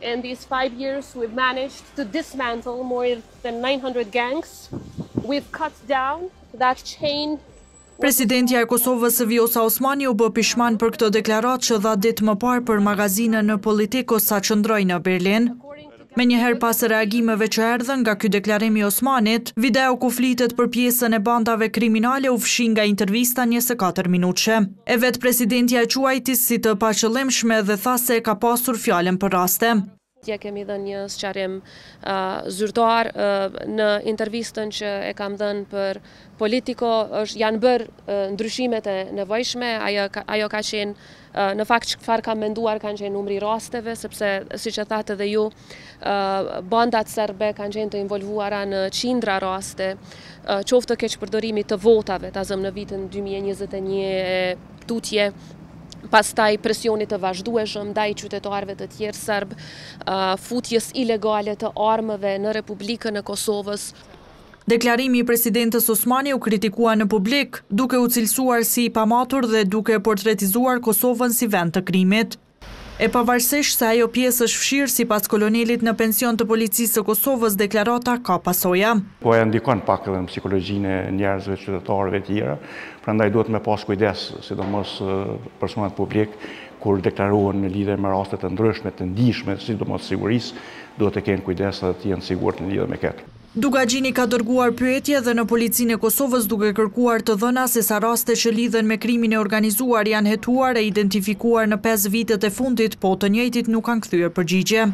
In these 5 years, we've managed to dismantle more than 900 gangs. We've cut down that chain. Presidentja e Kosovës Vjosa Osmani u bë pishman për këtë deklaratë që dha ditë më parë për magazinën në Politikos sa qëndroi në Berlin. Me njëherë pas reagimeve që erdhën nga ky deklarim i Osmanit, video ku flitet për pjesën e bandave kriminale u fshin nga intervista 24 minutëshe. E vetë presidentja e quajti si të paqëllimshme dhe tha se ka pasur fjalën për raste. Kemi dhënë një sqarim zyrtar në intervistën që e kam dhënë për Politico, janë bërë ndryshimet e nevojshme, ajo ka qenë në fakt çfarë kam menduar kanë qenë numri rasteve, sepse siç e thatë edhe ju, bandat serbe kanë qenë të involvuara në qindra raste, qoftë keqpërdorimi të votave, ta zëm në vitin 2021 tutje. Pastaj presionit të vazhdueshëm ndaj qytetarëve të tjerë serb, futjes ilegale të armëve në Republikën e Kosovës. Deklarimi i presidentës Osmani u kritikua në publik, duke u cilësuar si i pamatur dhe duke portretizuar Kosovën si vend të krimit. E pavarësisht se ajo pjesë është fshirë sipas kolonelit në pension të policisë së Kosovës, deklarata ka pasoja. Po e ndikon pak edhe në psikologjinë e njerëzve, qytetarëve të tjerë, prandaj duhet me pas kujdes, sidomos personat publik, kur deklarohen në lidhje me raste të ndryshme, të ndihshme, sidomos sigurisë, duhet të kenë kujdes dhe të jenë sigurt në lidhje me këtë. Dugagjini ka dërguar pyetje dhe në policinë e Kosovës duke kërkuar të dhëna se sa raste që lidhen me krimin e organizuar janë hetuar e identifikuar në 5 vitet e fundit, po të njëjtit nuk kanë kthyer përgjigje.